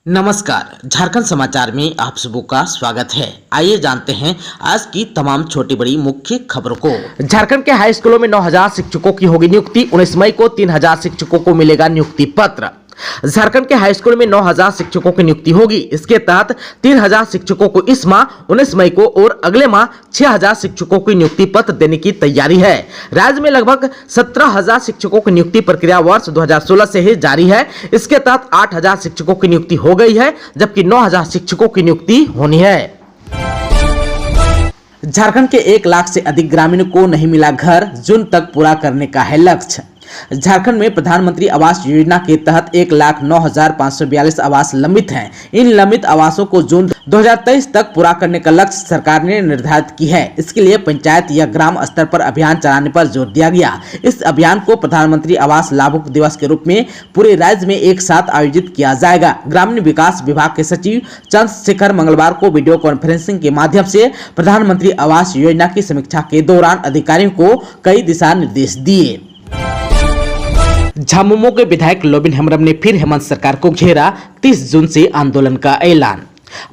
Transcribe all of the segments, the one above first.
नमस्कार, झारखंड समाचार में आप सबों का स्वागत है। आइए जानते हैं आज की तमाम छोटी बड़ी मुख्य खबरों को। झारखंड के हाई स्कूलों में 9,000 शिक्षकों की होगी नियुक्ति। 19 मई को 3,000 शिक्षकों को मिलेगा नियुक्ति पत्र। झारखंड के हाई स्कूल में 9,000 शिक्षकों की नियुक्ति होगी। इसके तहत 3,000 शिक्षकों को इस माह 19 मई को और अगले माह 6,000 शिक्षकों को नियुक्ति पत्र देने की तैयारी है। राज्य में लगभग 17,000 शिक्षकों की नियुक्ति प्रक्रिया वर्ष 2016 से ही जारी है। इसके तहत 8,000 शिक्षकों की नियुक्ति हो गई है, जबकि 9,000 शिक्षकों की नियुक्ति होनी है। झारखंड के 1 लाख से अधिक ग्रामीणों को नहीं मिला घर, जून तक पूरा करने का है लक्ष्य। झारखंड में प्रधानमंत्री आवास योजना के तहत 1,09,542 आवास लंबित हैं। इन लंबित आवासों को जून 2023 तक पूरा करने का लक्ष्य सरकार ने निर्धारित की है। इसके लिए पंचायत या ग्राम स्तर पर अभियान चलाने पर जोर दिया गया। इस अभियान को प्रधानमंत्री आवास लाभुक दिवस के रूप में पूरे राज्य में एक साथ आयोजित किया जाएगा। ग्रामीण विकास विभाग के सचिव चंद्रशेखर मंगलवार को वीडियो कॉन्फ्रेंसिंग के माध्यम से प्रधानमंत्री आवास योजना की समीक्षा के दौरान अधिकारियों को कई दिशा निर्देश दिए। झामुमो के विधायक लोबिन हेम्ब्रम ने फिर हेमंत सरकार को घेरा। 30 जून से आंदोलन का ऐलान।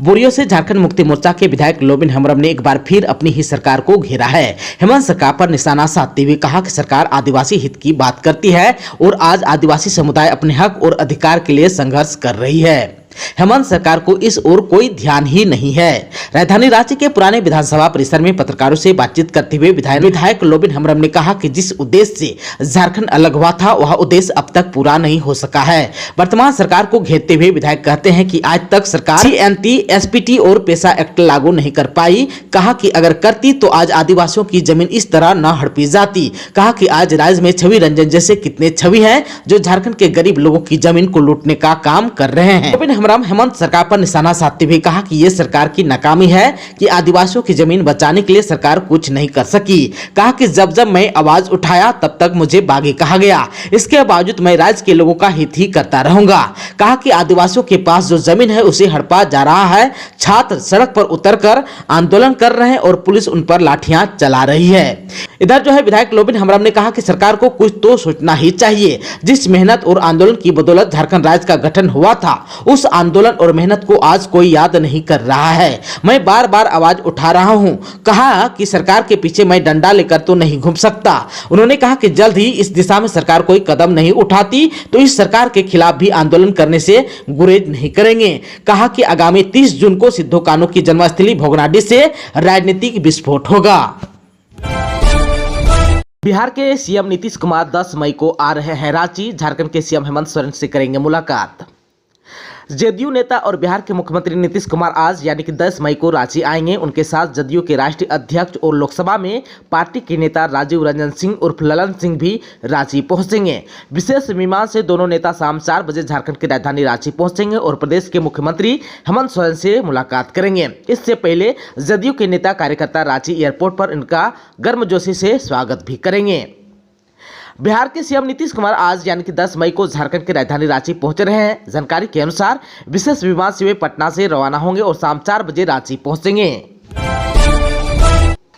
बोरियो से झारखंड मुक्ति मोर्चा के विधायक लोबिन हेम्ब्रम ने एक बार फिर अपनी ही सरकार को घेरा है। हेमंत सरकार पर निशाना साधते हुए कहा कि सरकार आदिवासी हित की बात करती है और आज आदिवासी समुदाय अपने हक और अधिकार के लिए संघर्ष कर रही है। हेमंत सरकार को इस ओर कोई ध्यान ही नहीं है। राजधानी रांची के पुराने विधानसभा परिसर में पत्रकारों से बातचीत करते हुए विधायक लोबिन हेम्ब्रम ने कहा कि जिस उद्देश्य से झारखंड अलग हुआ था वह उद्देश्य अब तक पूरा नहीं हो सका है। वर्तमान सरकार को घेरते हुए विधायक कहते हैं कि आज तक सरकार CNT, SPT और पेशा एक्ट लागू नहीं कर पाई। कहा कि अगर करती तो आज आदिवासियों की जमीन इस तरह न हड़पी जाती। कहा कि आज राज्य में छवि रंजन जैसे कितने छवि हैं जो झारखंड के गरीब लोगों की जमीन को लूटने का काम कर रहे हैं। हेमंत सरकार पर निशाना साधते हुए कहा कि यह सरकार की नाकामी है कि आदिवासियों की जमीन बचाने के लिए सरकार कुछ नहीं कर सकी। कहा कि जब जब मैं आवाज उठाया तब तक मुझे बागी कहा गया। इसके बावजूद मैं राज्य के लोगों का हित ही करता रहूंगा। कहा कि आदिवासियों के पास जो जमीन है उसे हड़पा जा रहा है। छात्र सड़क पर उतरकर आंदोलन कर रहे हैं और पुलिस उन पर लाठियां चला रही है। इधर जो है विधायक लोबिन हेम्ब्रम ने कहा कि सरकार को कुछ तो सोचना ही चाहिए। जिस मेहनत और आंदोलन की बदौलत झारखंड राज्य का गठन हुआ था, उस आंदोलन और मेहनत को आज कोई याद नहीं कर रहा है। मैं बार बार आवाज उठा रहा हूं। कहा कि सरकार के पीछे मैं डंडा लेकर तो नहीं घूम सकता। उन्होंने कहा कि जल्द ही इस दिशा में सरकार कोई कदम नहीं उठाती तो इस सरकार के खिलाफ भी आंदोलन करने से गुरेज नहीं करेंगे। कहा कि आगामी 30 जून को सिद्धो कान्हू की जन्मस्थली भोगनाडीह से राजनीतिक विस्फोट होगा। बिहार के सीएम नीतीश कुमार 10 मई को आ रहे हैं रांची। झारखंड के सीएम हेमंत सोरेन से करेंगे मुलाकात। जदयू नेता और बिहार के मुख्यमंत्री नीतीश कुमार आज यानी कि 10 मई को रांची आएंगे। उनके साथ जदयू के राष्ट्रीय अध्यक्ष और लोकसभा में पार्टी के नेता राजीव रंजन सिंह उर्फ ललन सिंह भी रांची पहुंचेंगे। विशेष विमान से दोनों नेता शाम 4 बजे झारखंड की राजधानी रांची पहुंचेंगे और प्रदेश के मुख्यमंत्री हेमंत सोरेन से मुलाकात करेंगे। इससे पहले जदयू के नेता कार्यकर्ता रांची एयरपोर्ट पर इनका गर्मजोशी से स्वागत भी करेंगे। बिहार के सीएम नीतीश कुमार आज यानी कि 10 मई को झारखंड की राजधानी रांची पहुंच रहे हैं। जानकारी के अनुसार विशेष विमान से वे पटना से रवाना होंगे और शाम 4 बजे रांची पहुंचेंगे।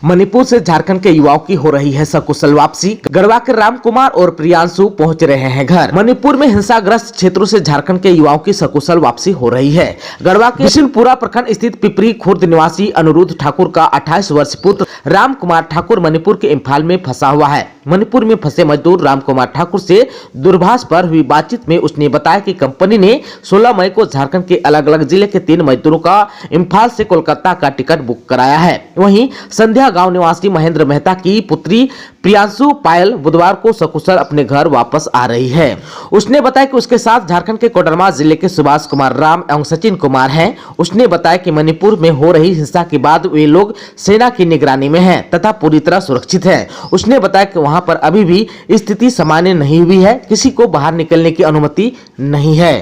मणिपुर से झारखंड के युवाओं की हो रही है सकुशल वापसी। गढ़वा के राम कुमार और प्रियांशु पहुंच रहे हैं घर। मणिपुर में हिंसाग्रस्त क्षेत्रों से झारखंड के युवाओं की सकुशल वापसी हो रही है। गढ़वा के बिशनपुरा प्रखंड स्थित पिपरी खुर्द निवासी अनुरुद्ध ठाकुर का 28 वर्षीय पुत्र राम कुमार ठाकुर मणिपुर के इम्फाल में फंसा हुआ है। मणिपुर में फंसे मजदूर राम कुमार ठाकुर से दूरभाष पर हुई बातचीत में उसने बताया कि कंपनी ने 16 मई को झारखंड के अलग अलग जिले के 3 मजदूरों का इम्फाल से कोलकाता का टिकट बुक कराया है। वहीं संध्या गांव निवासी महेंद्र मेहता की पुत्री प्रियांशु पायल बुधवार को सकुशल अपने घर वापस आ रही है। उसने बताया कि उसके साथ झारखंड के कोडरमा जिले के सुभाष कुमार राम एवं सचिन कुमार हैं। उसने बताया कि मणिपुर में हो रही हिंसा के बाद वे लोग सेना की निगरानी में हैं तथा पूरी तरह सुरक्षित हैं। उसने बताया कि वहां पर अभी भी स्थिति सामान्य नहीं हुई है। किसी को बाहर निकलने की अनुमति नहीं है।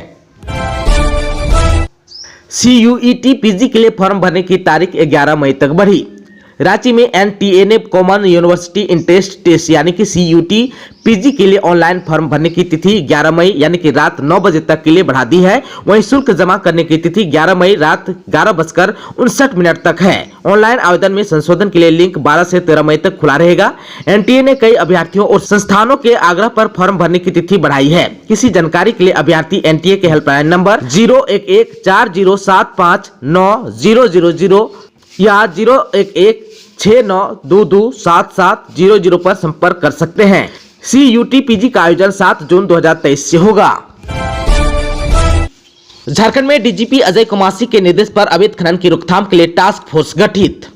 CUET PG के लिए फॉर्म भरने की तारीख 11 मई तक बढ़ी। रांची में एनटीए ने कॉमन यूनिवर्सिटी इंट्रेंस टेस्ट यानी कि CUT पीजी के लिए ऑनलाइन फॉर्म भरने की तिथि 11 मई यानी कि रात 9 बजे तक के लिए बढ़ा दी है। वहीं शुल्क जमा करने की तिथि 11 मई रात 11:59 तक है। ऑनलाइन आवेदन में संशोधन के लिए लिंक 12 से 13 मई तक खुला रहेगा। एनटीए ने कई अभ्यर्थियों और संस्थानों के आग्रह पर फॉर्म भरने की तिथि बढ़ाई है। किसी जानकारी के लिए अभ्यर्थी एनटीए के हेल्पलाइन नंबर 01140759000 या 01169227700 पर संपर्क कर सकते हैं। CUT पीजी का आयोजन 7 जून 2023 से होगा। झारखंड में डीजीपी अजय कुमार सिंह के निर्देश पर अवैध खनन की रोकथाम के लिए टास्क फोर्स गठित।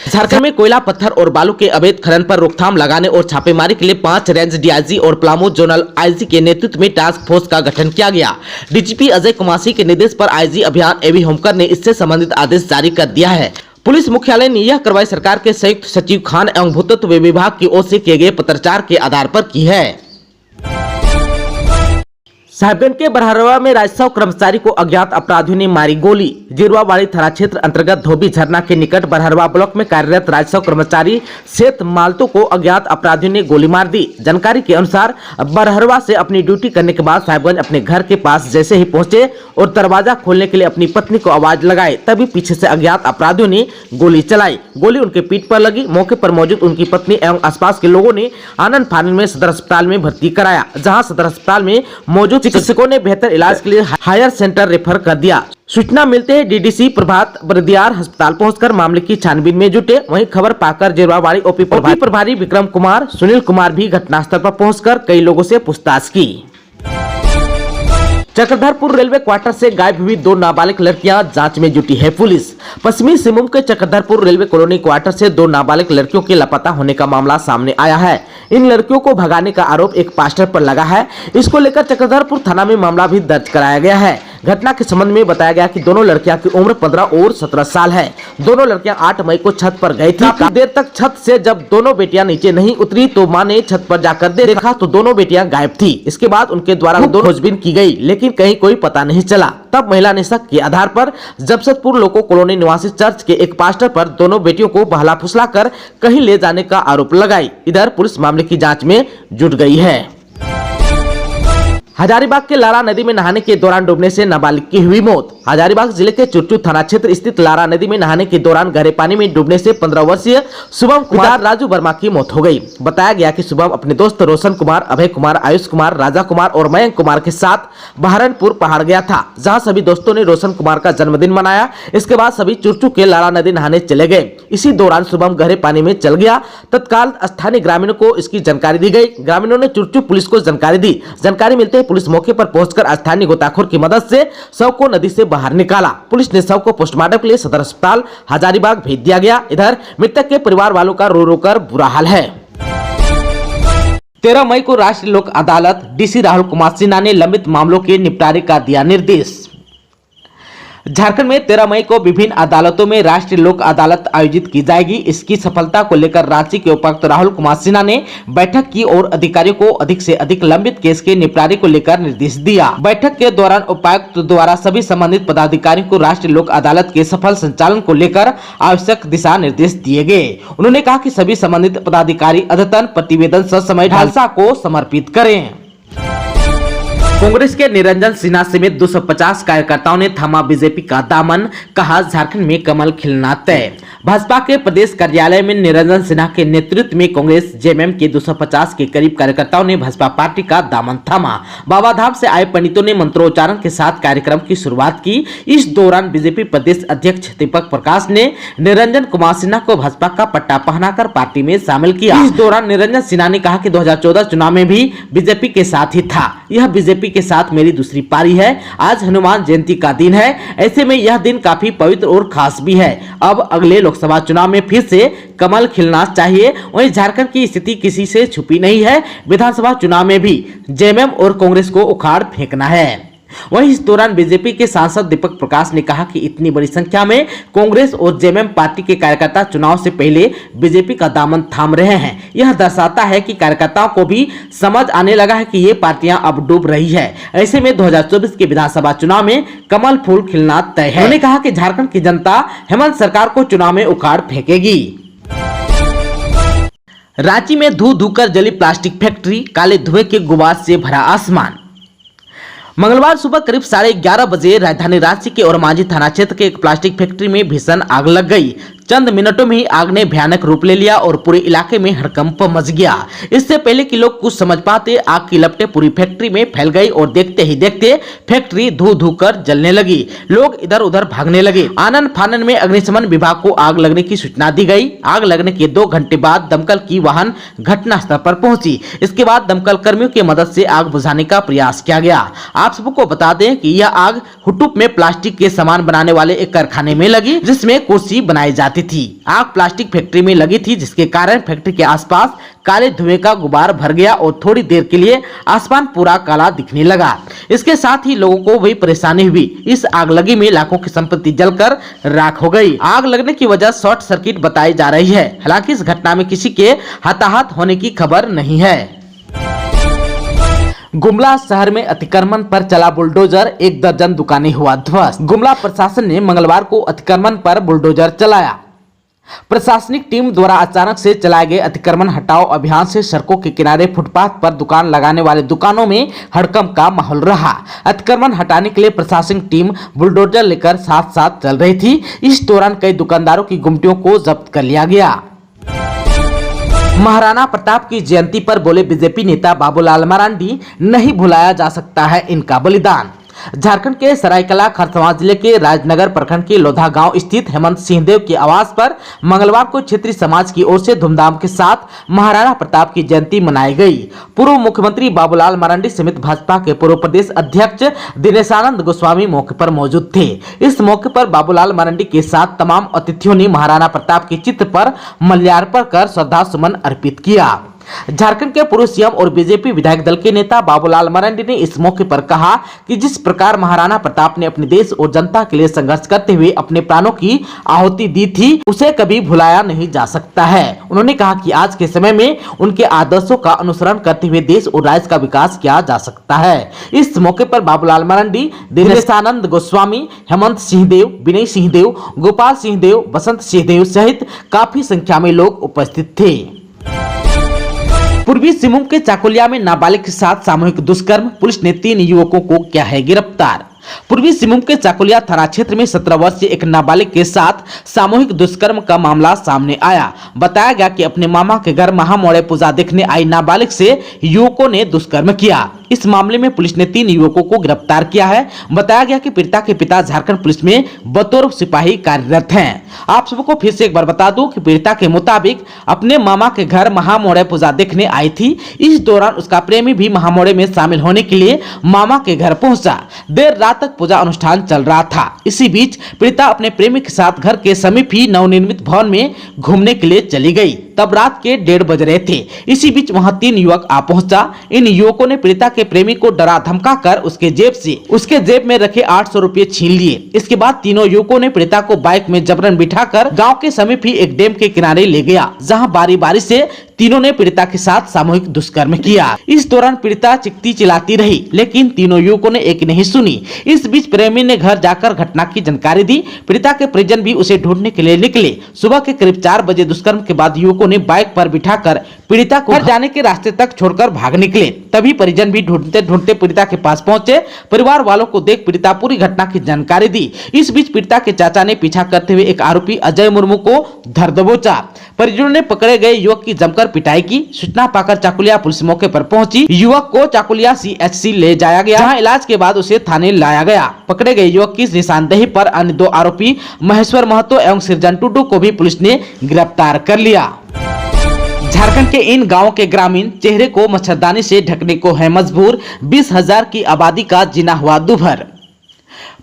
झारखंड में कोयला, पत्थर और बालू के अवैध खनन पर रोकथाम लगाने और छापेमारी के लिए 5 रेंज डीआईजी और पलामू जोनल आईजी के नेतृत्व में टास्क फोर्स का गठन किया गया। डीजीपी अजय कुमार सिंह के निर्देश पर आईजी अभियान एवी होमकर ने इससे संबंधित आदेश जारी कर दिया है। पुलिस मुख्यालय ने यह कार्रवाई सरकार के संयुक्त सचिव खान एवं भूतत्व विभाग की ओर से किए गए पत्राचार के आधार पर की है। साहिबगंज के बरहरवा में राजस्व कर्मचारी को अज्ञात अपराधियों ने मारी गोली। जिरवावाड़ी थाना क्षेत्र अंतर्गत धोबी झरना के निकट बरहरवा ब्लॉक में कार्यरत राजस्व कर्मचारी सेठ मालतो को अज्ञात अपराधियों ने गोली मार दी। जानकारी के अनुसार बरहरवा से अपनी ड्यूटी करने के बाद साहिबगंज अपने घर के पास जैसे ही पहुंचे और दरवाजा खोलने के लिए अपनी पत्नी को आवाज लगाए, तभी पीछे से अज्ञात अपराधियों ने गोली चलाई। गोली उनके पीठ पर लगी। मौके पर मौजूद उनकी पत्नी एवं आसपास के लोगों ने आनंद फानन में सदर अस्पताल में भर्ती कराया, जहाँ सदर अस्पताल में मौजूद चिकित्सकों ने बेहतर इलाज के लिए हायर सेंटर रेफर कर दिया। सूचना मिलते ही डीडीसी प्रभात बरदियार अस्पताल पहुंचकर मामले की छानबीन में जुटे। वहीं खबर पाकर जिरवावाड़ी ओपी प्रभारी विक्रम कुमार, सुनील कुमार भी घटनास्थल पर पहुंचकर कई लोगों से पूछताछ की। चक्रधरपुर रेलवे क्वार्टर से गायब हुई 2 नाबालिग लड़कियां, जांच में जुटी है पुलिस। पश्चिमी सिंहभूम के चक्रधरपुर रेलवे कॉलोनी क्वार्टर से 2 नाबालिग लड़कियों के लापता होने का मामला सामने आया है। इन लड़कियों को भगाने का आरोप एक पास्टर पर लगा है। इसको लेकर चक्रधरपुर थाना में मामला भी दर्ज कराया गया है। घटना के संबंध में बताया गया कि दोनों लड़कियां की उम्र 15 और 17 साल है। दोनों लड़कियां 8 मई को छत पर गई थी। काफी देर तक छत से जब दोनों बेटियां नीचे नहीं उतरी तो मां ने छत पर जाकर देखा तो दोनों बेटियां गायब थी। इसके बाद उनके द्वारा खोजबीन की गई, लेकिन कहीं कोई पता नहीं चला। तब महिला ने शक के आधार पर जमशेदपुर लोको कॉलोनी निवासी चर्च के एक पास्टर पर दोनों बेटियों को बहला फुसला कर कहीं ले जाने का आरोप लगाई। इधर पुलिस मामले की जांच में जुट गई है। हजारीबाग के लारा नदी में नहाने के दौरान डूबने से नाबालिग की हुई मौत। हजारीबाग जिले के चुरचू थाना क्षेत्र स्थित लारा नदी में नहाने के दौरान गहरे पानी में डूबने से 15 वर्षीय शुभम कुमार राजू वर्मा की मौत हो गई। बताया गया कि शुभम अपने दोस्त रोशन कुमार, अभय कुमार, आयुष कुमार, राजा कुमार और मयंक कुमार के साथ बहरनपुर पहाड़ गया था, जहां सभी दोस्तों ने रोशन कुमार का जन्मदिन मनाया। इसके बाद सभी चुरचू के लारा नदी नहाने चले गए। इसी दौरान शुभम गहरे पानी में चल गया। तत्काल स्थानीय ग्रामीणों को इसकी जानकारी दी गई। ग्रामीणों ने चुरचू पुलिस को जानकारी दी। जानकारी मिलते ही पुलिस मौके पर पहुंचकर स्थानीय गोताखोर की मदद से शव को नदी से बाहर निकाला। पुलिस ने शव को पोस्टमार्टम के लिए सदर अस्पताल हजारीबाग भेज दिया गया। इधर मृतक के परिवार वालों का रो रो कर बुरा हाल है। 13 मई को राष्ट्रीय लोक अदालत डीसी राहुल कुमार सिन्हा ने लंबित मामलों के निपटारे का दिया निर्देश। झारखंड में 13 मई को विभिन्न अदालतों में राष्ट्रीय लोक अदालत आयोजित की जाएगी। इसकी सफलता को लेकर रांची के उपायुक्त राहुल कुमार सिन्हा ने बैठक की और अधिकारियों को अधिक से अधिक लंबित केस के निपटारे को लेकर निर्देश दिया। बैठक के दौरान उपायुक्त द्वारा सभी संबंधित पदाधिकारियों को राष्ट्रीय लोक अदालत के सफल संचालन को लेकर आवश्यक दिशा निर्देश दिए गए। उन्होंने कहा कि सभी संबंधित पदाधिकारी अद्यतन प्रतिवेदन ससमय ढांचा को समर्पित करें। कांग्रेस के निरंजन सिन्हा समेत 250 कार्यकर्ताओं ने थामा बीजेपी का दामन, कहा झारखंड में कमल खिलना तय। भाजपा के प्रदेश कार्यालय में निरंजन सिन्हा के नेतृत्व में कांग्रेस जेएमएम के 250 के करीब कार्यकर्ताओं ने भाजपा पार्टी का दामन थामा। बाबाधाम से आए पंडितों ने मंत्रोच्चारण के साथ कार्यक्रम की शुरुआत की। इस दौरान बीजेपी प्रदेश अध्यक्ष दीपक प्रकाश ने निरंजन कुमार सिन्हा को भाजपा का पट्टा पहनाकर पार्टी में शामिल किया। इस दौरान निरंजन सिन्हा ने कहा कि 2014 चुनाव में भी बीजेपी के साथ ही था। यह बीजेपी के साथ मेरी दूसरी पारी है। आज हनुमान जयंती का दिन है, ऐसे में यह दिन काफी पवित्र और खास भी है। अब अगले लोकसभा चुनाव में फिर से कमल खिलना चाहिए। वहीं झारखंड की स्थिति किसी से छुपी नहीं है। विधानसभा चुनाव में भी जेएमएम और कांग्रेस को उखाड़ फेंकना है। वहीं इस दौरान बीजेपी के सांसद दीपक प्रकाश ने कहा कि इतनी बड़ी संख्या में कांग्रेस और जेएमएम पार्टी के कार्यकर्ता चुनाव से पहले बीजेपी का दामन थाम रहे हैं। यह दर्शाता है कि कार्यकर्ताओं को भी समझ आने लगा है कि ये पार्टियां अब डूब रही है। ऐसे में 2024 के विधानसभा चुनाव में कमल फूल खिलना तय है। उन्होंने कहा कि झारखंड की जनता हेमंत सरकार को चुनाव में उखाड़ फेंकेगी। रांची में धू धू कर जली प्लास्टिक फैक्ट्री, काले धुएं के गुबार से भरा आसमान। मंगलवार सुबह करीब 11:30 बजे राजधानी रांची के ओरमांझी थाना क्षेत्र के एक प्लास्टिक फैक्ट्री में भीषण आग लग गई। चंद मिनटों में ही आग ने भयानक रूप ले लिया और पूरे इलाके में हड़कंप मच गया। इससे पहले कि लोग कुछ समझ पाते, आग की लपटें पूरी फैक्ट्री में फैल गई और देखते ही देखते फैक्ट्री धू धू कर जलने लगी। लोग इधर उधर भागने लगे। आनन फानन में अग्निशमन विभाग को आग लगने की सूचना दी गई। आग लगने के 2 घंटे बाद दमकल की वाहन घटनास्थल पर पहुंची। इसके बाद दमकल कर्मियों की मदद से आग बुझाने का प्रयास किया गया। आप सबको बता दें कि यह आग हुटुप में प्लास्टिक के सामान बनाने वाले एक कारखाने में लगी, जिसमें कुर्सी बनाई जाती थी। आग प्लास्टिक फैक्ट्री में लगी थी, जिसके कारण फैक्ट्री के आसपास काले धुएं का गुबार भर गया और थोड़ी देर के लिए आसमान पूरा काला दिखने लगा। इसके साथ ही लोगों को भी परेशानी हुई। इस आग लगी में लाखों की संपत्ति जलकर राख हो गई। आग लगने की वजह शॉर्ट सर्किट बताई जा रही है। हालांकि इस घटना में किसी के हताहत होने की खबर नहीं है। गुमला शहर में अतिक्रमण पर चला बुलडोजर, 1 दर्जन दुकानें हुआ ध्वस्त। गुमला प्रशासन ने मंगलवार को अतिक्रमण पर बुलडोजर चलाया। प्रशासनिक टीम द्वारा अचानक से चलाए गए अतिक्रमण हटाओ अभियान से सड़कों के किनारे फुटपाथ पर दुकान लगाने वाले दुकानों में हड़कंप का माहौल रहा। अतिक्रमण हटाने के लिए प्रशासनिक टीम बुलडोजर लेकर साथ साथ चल रही थी। इस दौरान कई दुकानदारों की गुमटियों को जब्त कर लिया गया। महाराणा प्रताप की जयंती पर बोले बीजेपी नेता बाबूलाल मरांडी, नहीं भुलाया जा सकता है इनका बलिदान। झारखंड के सरायकेला खरसावां जिले के राजनगर प्रखंड के लोधा गांव स्थित हेमंत सिंहदेव के आवास पर मंगलवार को क्षेत्रीय समाज की ओर से धूमधाम के साथ महाराणा प्रताप की जयंती मनाई गई। पूर्व मुख्यमंत्री बाबूलाल मरांडी समेत भाजपा के पूर्व प्रदेश अध्यक्ष दिनेशानंद गोस्वामी मौके पर मौजूद थे। इस मौके पर बाबूलाल मरांडी के साथ तमाम अतिथियों ने महाराणा प्रताप के चित्र पर माल्यार्पण कर श्रद्धा सुमन अर्पित किया। झारखंड के पूर्व सीएम और बीजेपी विधायक दल के नेता बाबूलाल मरांडी ने इस मौके पर कहा कि जिस प्रकार महाराणा प्रताप ने अपने देश और जनता के लिए संघर्ष करते हुए अपने प्राणों की आहुति दी थी, उसे कभी भुलाया नहीं जा सकता है। उन्होंने कहा कि आज के समय में उनके आदर्शों का अनुसरण करते हुए देश और राज्य का विकास किया जा सकता है। इस मौके पर बाबूलाल मरांडी, दिनेशानंद गोस्वामी, हेमंत सिंहदेव, विनय सिंहदेव, गोपाल सिंहदेव, बसंत सिंहदेव सहित काफी संख्या में लोग उपस्थित थे। पूर्वी सिंहभूम के चाकुलिया में नाबालिग के साथ सामूहिक दुष्कर्म, पुलिस ने 3 युवकों को किया है गिरफ्तार। पूर्वी सिंहभूम के चाकुलिया थाना क्षेत्र में 17 वर्षीय एक नाबालिग के साथ सामूहिक दुष्कर्म का मामला सामने आया। बताया गया कि अपने मामा के घर महामौड़े पूजा देखने आई नाबालिग से युवकों ने दुष्कर्म किया। इस मामले में पुलिस ने 3 युवकों को गिरफ्तार किया है। बताया गया कि पीड़िता के पिता झारखंड पुलिस में बतौर सिपाही कार्यरत हैं। आप सबको फिर से एक बार बता दूं कि पीड़िता के मुताबिक अपने मामा के घर महामौड़े पूजा देखने आई थी। इस दौरान उसका प्रेमी भी महामौड़े में शामिल होने के लिए मामा के घर पहुंचा। देर रात तक पूजा अनुष्ठान चल रहा था। इसी बीच पीड़िता अपने प्रेमी के साथ घर के समीप ही नवनिर्मित भवन में घूमने के लिए चली गई। तब रात के 1:30 बज रहे थे। इसी बीच वहां 3 युवक आ पहुंचा। इन युवकों ने पीड़िता के प्रेमी को डरा धमका कर उसके जेब में रखे 800 रुपए छीन लिए। इसके बाद तीनों युवकों ने पीड़िता को बाइक में जबरन बिठाकर गांव के समीप ही एक डैम के किनारे ले गया, जहां बारी बारी से तीनों ने पीड़िता के साथ सामूहिक दुष्कर्म किया। इस दौरान पीड़िता चिल्लाती चिल्लाती रही, लेकिन तीनों युवकों ने एक नहीं सुनी। इस बीच प्रेमी ने घर जाकर घटना की जानकारी दी। पीड़िता के परिजन भी उसे ढूंढने के लिए निकले। सुबह के करीब 4 बजे दुष्कर्म के बाद युवकों ने बाइक पर बिठाकर पीड़िता को घर जाने के रास्ते तक छोड़कर भाग निकले। तभी परिजन भी ढूंढते ढूंढते पीड़िता के पास पहुंचे। परिवार वालों को देख पीड़िता पूरी घटना की जानकारी दी। इस बीच पीड़िता के चाचा ने पीछा करते हुए एक आरोपी अजय मुर्मू को धर दबोचा। परिजनों ने पकड़े गए युवक की जमकर पिटाई की। सूचना पाकर चाकुलिया पुलिस मौके पर पहुंची। युवक को चाकुलिया CHC ले जाया गया, जहां इलाज के बाद उसे थाने लाया गया। पकड़े गए युवक की निशानदेही पर अन्य 2 आरोपी महेश्वर महतो एवं सृजन टुडू को भी पुलिस ने गिरफ्तार कर लिया। झारखंड के इन गांवों के ग्रामीण चेहरे को मच्छरदानी से ढकने को है मजबूर। 20,000 की आबादी का जीना हुआ दूभर।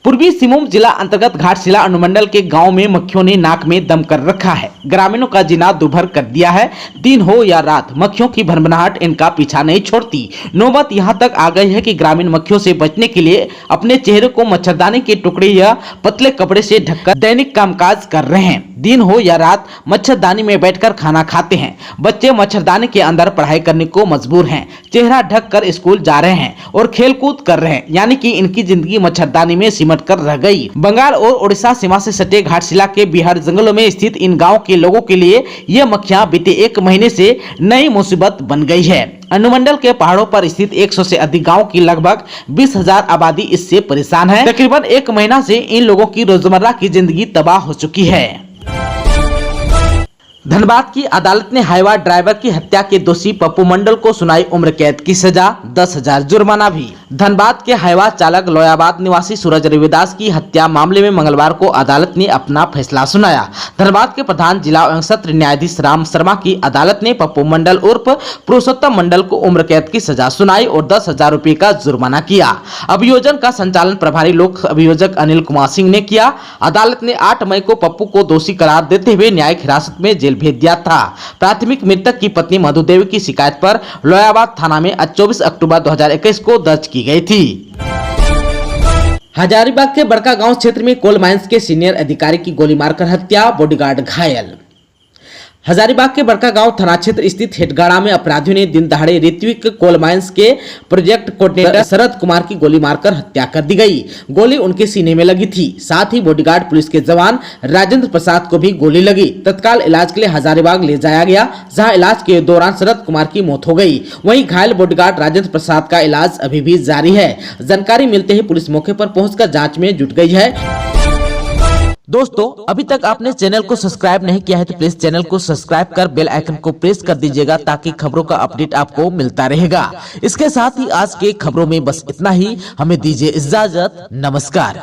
पूर्वी सिंहभूम जिला अंतर्गत घाटशिला अनुमंडल के गांव में मक्खियों ने नाक में दम कर रखा है। ग्रामीणों का जीना दुभर कर दिया है। दिन हो या रात मक्खियों की भनभनाहट इनका पीछा नहीं छोड़ती। नौबत यहां तक आ गई है कि ग्रामीण मक्खियों से बचने के लिए अपने चेहरे को मच्छरदानी के टुकड़े या पतले कपड़े से ढककर दैनिक कामकाज कर रहे हैं। दिन हो या रात मच्छरदानी में बैठकर खाना खाते हैं। बच्चे मच्छरदानी के अंदर पढ़ाई करने को मजबूर हैं। चेहरा ढक कर स्कूल जा रहे हैं और खेल कूद कर रहे हैं, यानी कि इनकी जिंदगी मच्छरदानी में सिमट सिमट कर रह गई। बंगाल और ओडिशा सीमा से सटे घाटशिला के बिहार जंगलों में स्थित इन गाँव के लोगों के लिए ये मक्खियाँ बीते 1 महीने से नई मुसीबत बन गई है। अनुमंडल के पहाड़ों पर स्थित 100 से अधिक गाँव की लगभग 20,000 आबादी इससे परेशान है। तकरीबन 1 महीना से इन लोगों की रोजमर्रा की जिंदगी तबाह हो चुकी है। धनबाद की अदालत ने हाईवा ड्राइवर की हत्या के दोषी पप्पू मंडल को सुनाई उम्र कैद की सजा, 10,000 जुर्माना भी। धनबाद के हाईवा चालक लोयाबाद निवासी सूरज रविदास की हत्या मामले में मंगलवार को अदालत ने अपना फैसला सुनाया। धनबाद के प्रधान जिला एवं सत्र न्यायाधीश राम शर्मा की अदालत ने पप्पू मंडल उर्फ पुरुषोत्तम मंडल को उम्र कैद की सजा सुनाई और 10,000 रुपए का जुर्माना किया। अभियोजन का संचालन प्रभारी लोक अभियोजक अनिल कुमार सिंह ने किया। अदालत ने 8 मई को पप्पू को दोषी करार देते हुए न्यायिक हिरासत में जेल भेज दिया था। प्राथमिक मृतक की पत्नी मधुदेवी की शिकायत पर लोयाबाद थाना में 24 अक्टूबर 2021 को दर्ज की गई थी। हजारीबाग के बड़का गांव क्षेत्र में कोल माइंस के सीनियर अधिकारी की गोली मारकर हत्या, बॉडीगार्ड घायल। हजारीबाग के बड़का गांव थाना क्षेत्र स्थित हेटगाड़ा में अपराधियों ने दिन दहाड़े ऋत्विक कोल माइंस के प्रोजेक्ट कोऑर्डिनेटर शरद कुमार की गोली मारकर हत्या कर दी गई। गोली उनके सीने में लगी थी। साथ ही बॉडीगार्ड पुलिस के जवान राजेंद्र प्रसाद को भी गोली लगी। तत्काल इलाज के लिए हजारीबाग ले जाया गया, जहां इलाज के दौरान शरद कुमार की मौत हो गई। वहीं घायल बॉडीगार्ड राजेंद्र प्रसाद का इलाज अभी भी जारी है। जानकारी मिलते ही पुलिस मौके पर पहुंचकर जांच में जुट गई है। दोस्तों, अभी तक आपने चैनल को सब्सक्राइब नहीं किया है तो प्लीज चैनल को सब्सक्राइब कर बेल आइकन को प्रेस कर दीजिएगा ताकि खबरों का अपडेट आपको मिलता रहेगा। इसके साथ ही आज के खबरों में बस इतना ही। हमें दीजिए इजाजत। नमस्कार।